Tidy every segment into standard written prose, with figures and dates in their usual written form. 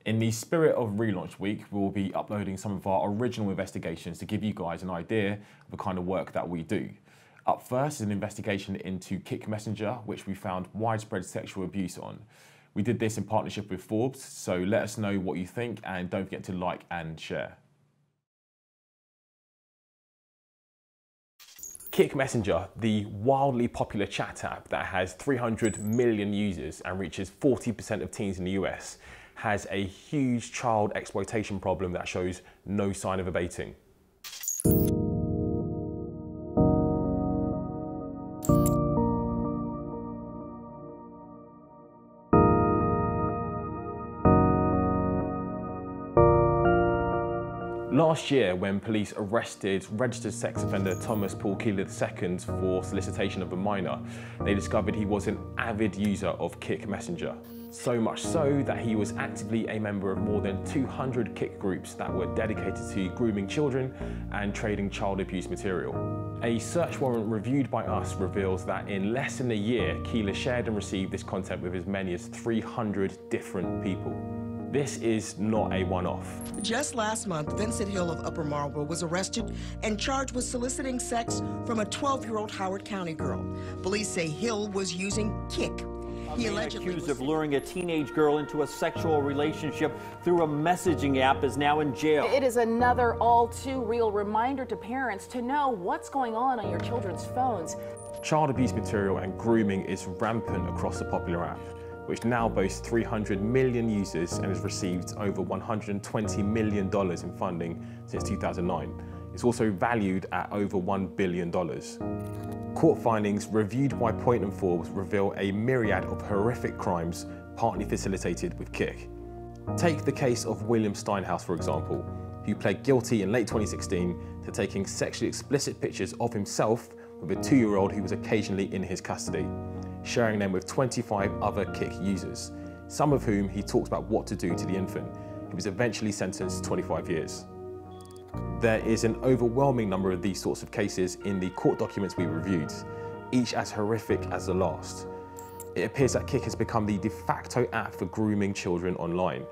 In the spirit of relaunch week, we'll be uploading some of our original investigations to give you guys an idea of the kind of work that we do. Up first is an investigation into Kik Messenger, which we found widespread sexual abuse on. We did this in partnership with Forbes, so let us know what you think and don't forget to like and share. Kik Messenger, the wildly popular chat app that has 300 million users and reaches 40% of teens in the US, has a huge child exploitation problem that shows no sign of abating. Last year, when police arrested registered sex offender Thomas Paul Keeler II for solicitation of a minor, they discovered he was an avid user of Kik Messenger. So much so that he was actively a member of more than 200 Kik groups that were dedicated to grooming children and trading child abuse material. A search warrant reviewed by us reveals that in less than a year, Keeler shared and received this content with as many as 300 different people. This is not a one-off. Just last month, Vincent Hill of Upper Marlboro was arrested and charged with soliciting sex from a 12-year-old Howard County girl. Police say Hill was using Kik. He allegedly accused of luring a teenage girl into a sexual relationship through a messaging app is now in jail. It is another all too real reminder to parents to know what's going on your children's phones. Child abuse material and grooming is rampant across the popular app, which now boasts 300 million users and has received over $120 million in funding since 2009. It's also valued at over $1 billion. Court findings reviewed by Point and Forbes reveal a myriad of horrific crimes partly facilitated with Kik. Take the case of William Steinhaus, for example, who pled guilty in late 2016 to taking sexually explicit pictures of himself with a 2-year-old who was occasionally in his custody, sharing them with 25 other Kik users, some of whom he talked about what to do to the infant. He was eventually sentenced to 25 years. There is an overwhelming number of these sorts of cases in the court documents we reviewed, each as horrific as the last. It appears that Kik has become the de facto app for grooming children online.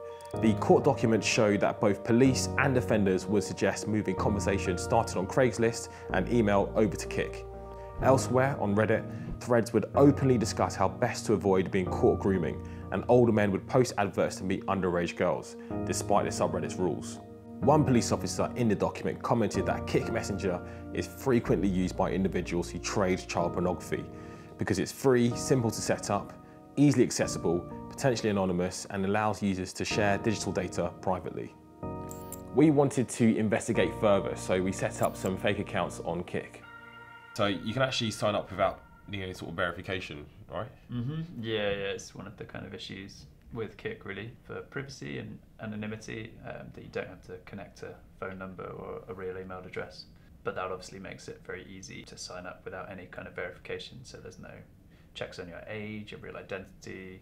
The court documents show that both police and offenders would suggest moving conversations started on Craigslist and email over to Kik. Elsewhere on Reddit, threads would openly discuss how best to avoid being caught grooming, and older men would post adverts to meet underage girls, despite the subreddit's rules. One police officer in the document commented that Kik Messenger is frequently used by individuals who trade child pornography because it's free, simple to set up, easily accessible, potentially anonymous, and allows users to share digital data privately. We wanted to investigate further, so we set up some fake accounts on Kik. So you can actually sign up without needing any sort of verification, right? Yeah, it's one of the kind of issues with Kik, really, for privacy and anonymity, that you don't have to connect a phone number or a real email address. But that obviously makes it very easy to sign up without any kind of verification, so there's no checks on your age, your real identity.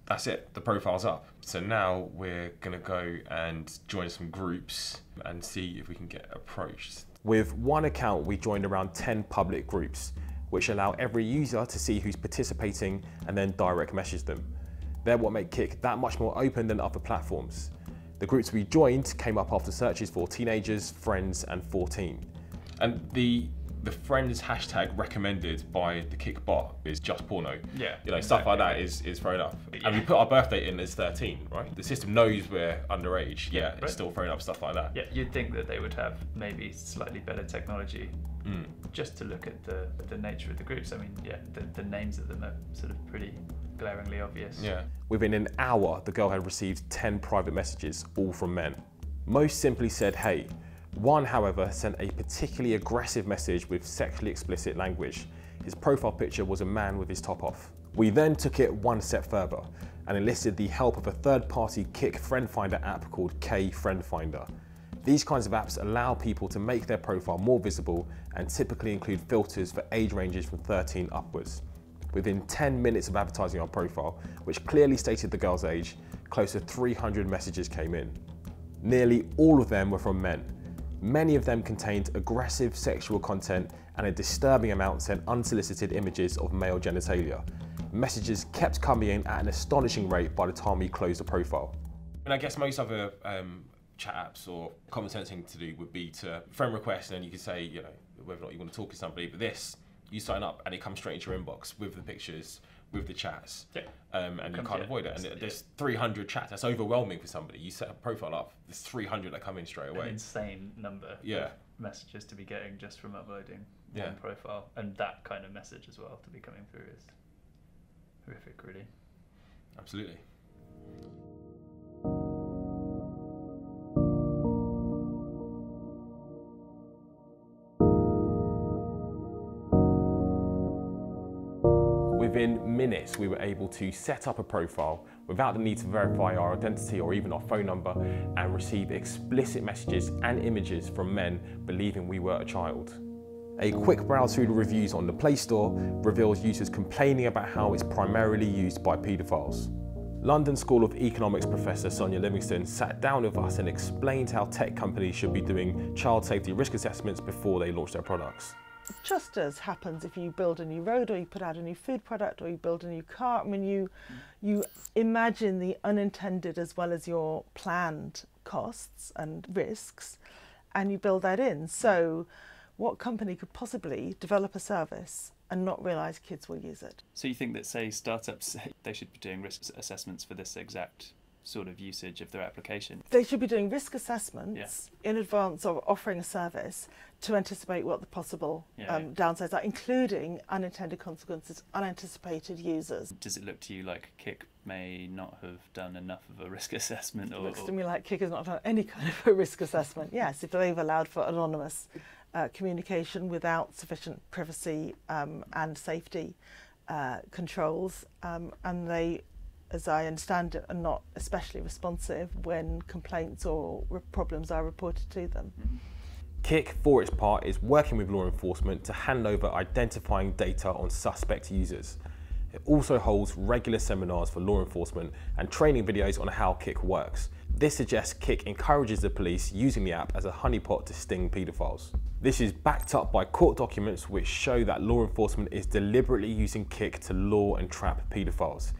That's it, the profile's up. So now we're gonna go and join some groups and see if we can get approached. With one account, we joined around 10 public groups, which allow every user to see who's participating and then direct message them. They're what make Kik that much more open than other platforms. The groups we joined came up after searches for teenagers, friends, and 14. And the friends hashtag recommended by the Kik bot is just porno. Yeah. You know, stuff like that is thrown up. Yeah. And we put our birthday in as 13, right? The system knows we're underage, yeah, it's still throwing up stuff like that. Yeah, you'd think that they would have maybe slightly better technology just to look at the nature of the groups. I mean, yeah, the names of them are sort of pretty glaringly obvious. Yeah. Within an hour, the girl had received 10 private messages, all from men. Most simply said, hey. One, however, sent a particularly aggressive message with sexually explicit language. His profile picture was a man with his top off. We then took it one step further and enlisted the help of a third-party Kik friend finder app called K Friend Finder. These kinds of apps allow people to make their profile more visible and typically include filters for age ranges from 13 upwards. Within 10 minutes of advertising our profile, which clearly stated the girl's age, close to 300 messages came in. Nearly all of them were from men. Many of them contained aggressive sexual content and a disturbing amount sent unsolicited images of male genitalia. Messages kept coming in at an astonishing rate by the time we closed the profile. And I guess most other chat apps or common sense thing to do would be to friend request, and then you can say, you know, whether or not you want to talk to somebody. But this, you sign up and it comes straight into your inbox with the pictures, with the chats, and you can't avoid it. And there's 300 chats. That's overwhelming for somebody. You set a profile up, there's 300 that come in straight away. An insane number of messages to be getting just from uploading one profile, and that kind of message as well to be coming through is horrific, really. Absolutely. Within minutes, we were able to set up a profile without the need to verify our identity or even our phone number, and receive explicit messages and images from men believing we were a child. A quick browse through the reviews on the Play Store reveals users complaining about how it's primarily used by paedophiles. London School of Economics professor Sonia Livingston sat down with us and explained how tech companies should be doing child safety risk assessments before they launch their products. Just as happens if you build a new road, or you put out a new food product, or you build a new car. I mean, you imagine the unintended as well as your planned costs and risks, and you build that in. So what company could possibly develop a service and not realise kids will use it? So you think that, say, startups, they should be doing risk assessments for this exact sort of usage of their application? They should be doing risk assessments in advance of offering a service to anticipate what the possible downsides are, including unintended consequences, unanticipated users. Does it look to you like Kik may not have done enough of a risk assessment? It looks to me like Kik has not done any kind of a risk assessment. Yes, if they've allowed for anonymous communication without sufficient privacy and safety controls, and they, as I understand it, are not especially responsive when complaints or problems are reported to them. Kik, for its part, is working with law enforcement to hand over identifying data on suspect users. It also holds regular seminars for law enforcement and training videos on how Kik works. This suggests Kik encourages the police using the app as a honeypot to sting paedophiles. This is backed up by court documents which show that law enforcement is deliberately using Kik to lure and trap paedophiles.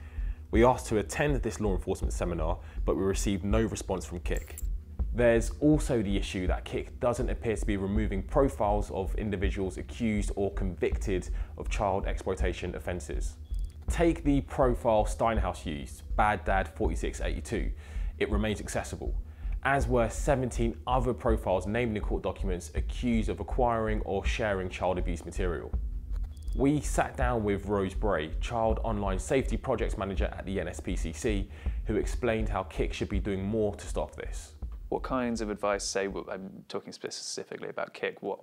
We asked to attend this law enforcement seminar, but we received no response from Kik. There's also the issue that Kik doesn't appear to be removing profiles of individuals accused or convicted of child exploitation offences. Take the profile Steinhaus used, Bad Dad 4682. It remains accessible, as were 17 other profiles named in court documents accused of acquiring or sharing child abuse material. We sat down with Rose Bray, Child Online Safety Projects Manager at the NSPCC, who explained how Kik should be doing more to stop this. What kinds of advice, say, I'm talking specifically about Kik, what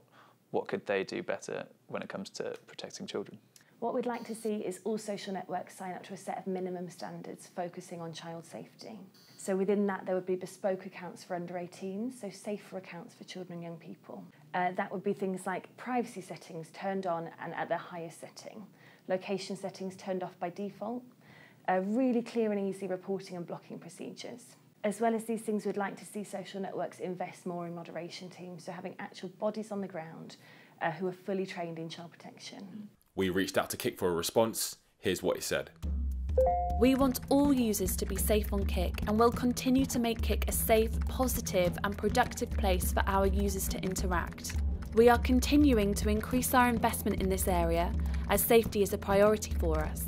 could they do better when it comes to protecting children? What we'd like to see is all social networks sign up to a set of minimum standards focusing on child safety. So within that, there would be bespoke accounts for under 18s, so safer accounts for children and young people. That would be things like privacy settings turned on and at their highest setting, location settings turned off by default, really clear and easy reporting and blocking procedures. As well as these things, we'd like to see social networks invest more in moderation teams, so having actual bodies on the ground who are fully trained in child protection. We reached out to Kik for a response. Here's what he said. We want all users to be safe on Kik, and will continue to make Kik a safe, positive and productive place for our users to interact. We are continuing to increase our investment in this area, as safety is a priority for us.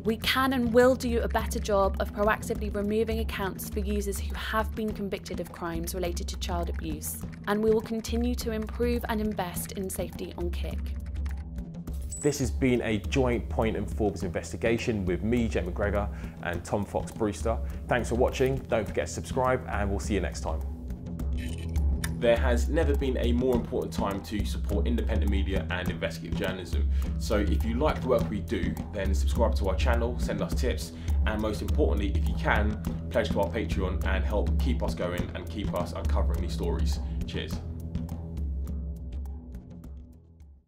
We can and will do a better job of proactively removing accounts for users who have been convicted of crimes related to child abuse, and we will continue to improve and invest in safety on Kik. This has been a joint Point and Forbes investigation with me, Jay McGregor, and Tom Fox Brewster. Thanks for watching. Don't forget to subscribe, and we'll see you next time. There has never been a more important time to support independent media and investigative journalism. So if you like the work we do, then subscribe to our channel, send us tips, and most importantly, if you can, pledge to our Patreon and help keep us going and keep us uncovering these stories. Cheers.